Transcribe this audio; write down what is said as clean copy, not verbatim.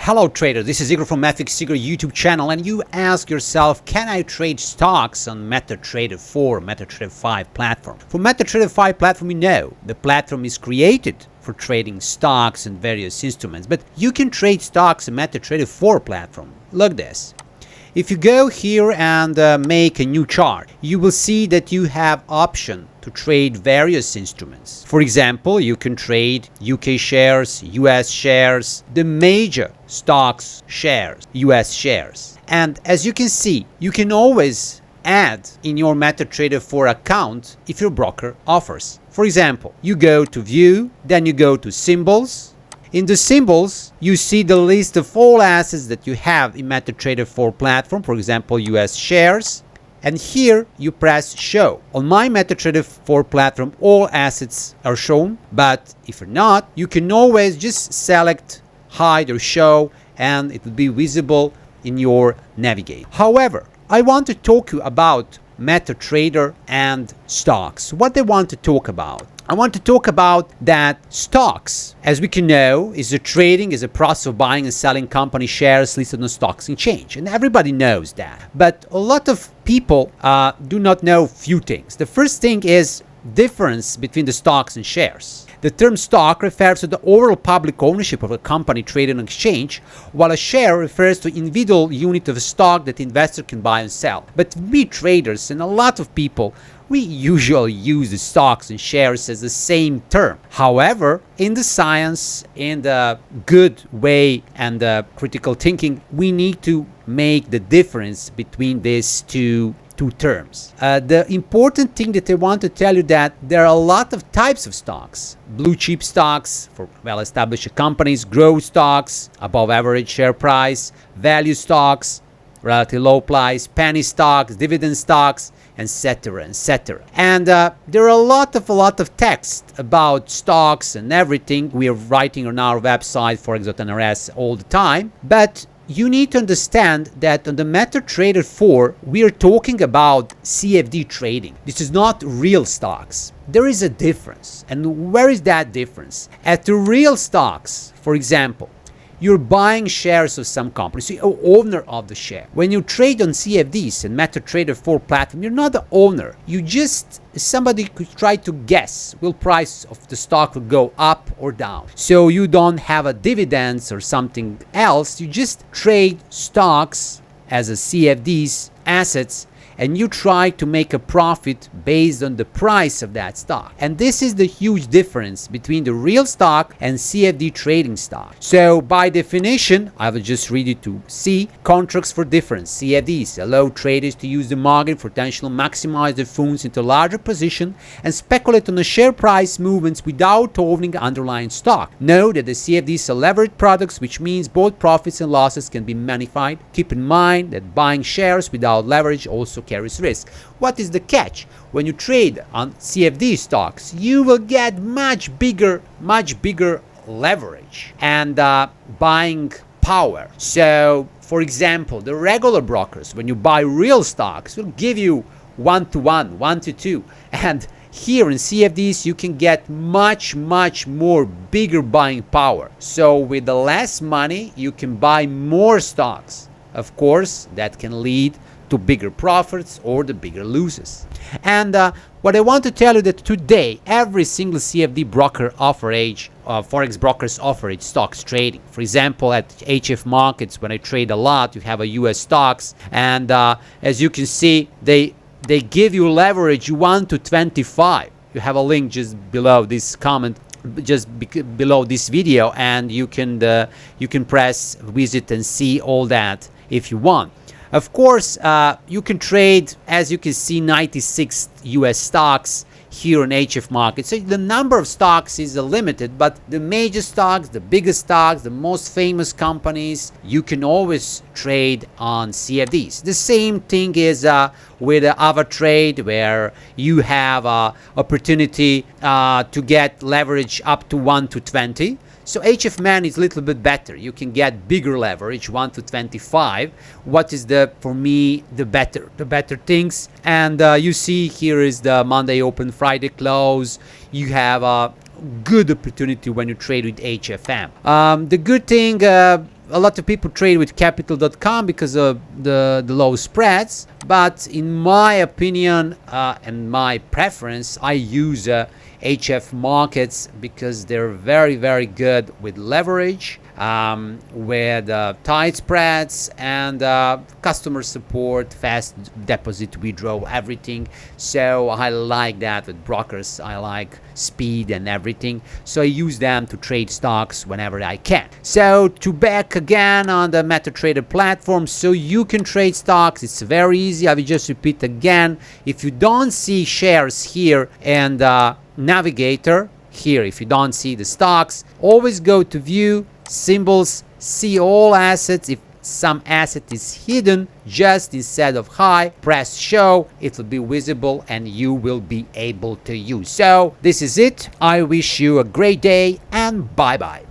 Hello traders, this is Igor from FX Igor YouTube channel, and you ask yourself, can I trade stocks on MetaTrader 4, MetaTrader 5 platform? For MetaTrader 5 platform, you know, the platform is created for trading stocks and various instruments, but you can trade stocks on MetaTrader 4 platform. Look this. If you go here and make a new chart, you will see that you have option to trade various instruments. For example, you can trade UK shares, US shares, the major stocks shares, US shares. And as you can see, you can always add in your MetaTrader 4 account if your broker offers. For example, you go to view, then you go to symbols. In the symbols, you see the list of all assets that you have in MetaTrader 4 platform, for example, US shares. And here you press show. On my MetaTrader 4 platform, all assets are shown, but if you're not, you can always just select hide or show and it will be visible in your navigate. However, I want to talk to you about MetaTrader and stocks. What I want to talk about. I want to talk about that stocks, as we can know, is a process of buying and selling company shares listed on stocks exchange, and everybody knows that. But a lot of people do not know few things. The first thing is difference between the stocks and shares. The term stock refers to the overall public ownership of a company traded on exchange, while a share refers to individual unit of stock that the investor can buy and sell. But we traders and a lot of people, we usually use the stocks and shares as the same term. However, in the science, in the good way and the critical thinking, we need to make the difference between these two terms. The important thing that I want to tell you that there are a lot of types of stocks. Blue chip stocks for well-established companies, growth stocks, above average share price, value stocks, relatively low price, penny stocks, dividend stocks, etc., etc. And there are a lot of text about stocks and everything. We are writing on our website forex.nrs all the time, but you need to understand that on the MetaTrader 4, we are talking about CFD trading. This is not real stocks. There is a difference. And where is that difference? At the real stocks, for example, you're buying shares of some company, so you're owner of the share. When you trade on CFDs and MetaTrader 4 platform, you're not the owner. You just, somebody could try to guess will price of the stock will go up or down. So you don't have a dividends or something else. You just trade stocks as a CFDs assets, and you try to make a profit based on the price of that stock. And this is the huge difference between the real stock and CFD trading stock. So by definition, I will just read it to see, contracts for difference, CFDs, allow traders to use the market for potential maximize their funds into larger position and speculate on the share price movements without owning underlying stock. Note that the CFDs are leveraged products, which means both profits and losses can be magnified. Keep in mind that buying shares without leverage also carries risk. What is the catch? When you trade on CFD stocks, you will get much bigger leverage and buying power. So, for example, the regular brokers, when you buy real stocks, will give you 1-to-1, 1-to-2, and here in CFDs you can get much more bigger buying power. So with the less money you can buy more stocks. Of course, that can lead to bigger profits or the bigger losses. And what I want to tell you that today every single CFD broker offer forex brokers offer stocks trading. For example, at HF markets, when I trade a lot, you have a US stocks, and as you can see, they give you leverage 1-to-25. You have a link just below this comment, below this video, and you can press visit and see all that if you want. Of course, you can trade, as you can see, 96 US stocks here in HF market. So the number of stocks is limited, but the major stocks, the biggest stocks, the most famous companies, you can always trade on CFDs. The same thing is with AvaTrade, where you have opportunity to get leverage up to 1-to-20. So HFMan is a little bit better. You can get bigger leverage, 1-to-25. What is for me the better things? And you see here is the Monday open, Friday close. You have a good opportunity when you trade with HFM. The good thing, a lot of people trade with capital.com because of the low spreads, but in my opinion and my preference, I use HF markets because they're very, very good with leverage, with tight spreads and customer support, fast deposit withdrawal, everything. So I like that with brokers. I like speed and everything. So I use them to trade stocks whenever I can. So to back again on the MetaTrader platform, so you can trade stocks. It's very easy. I will just repeat again. If you don't see shares here and navigator here, if you don't see the stocks, always go to view, symbols, see all assets. If some asset is hidden, just instead of high, press show, it will be visible and you will be able to use. So this is it. I wish you a great day and bye bye.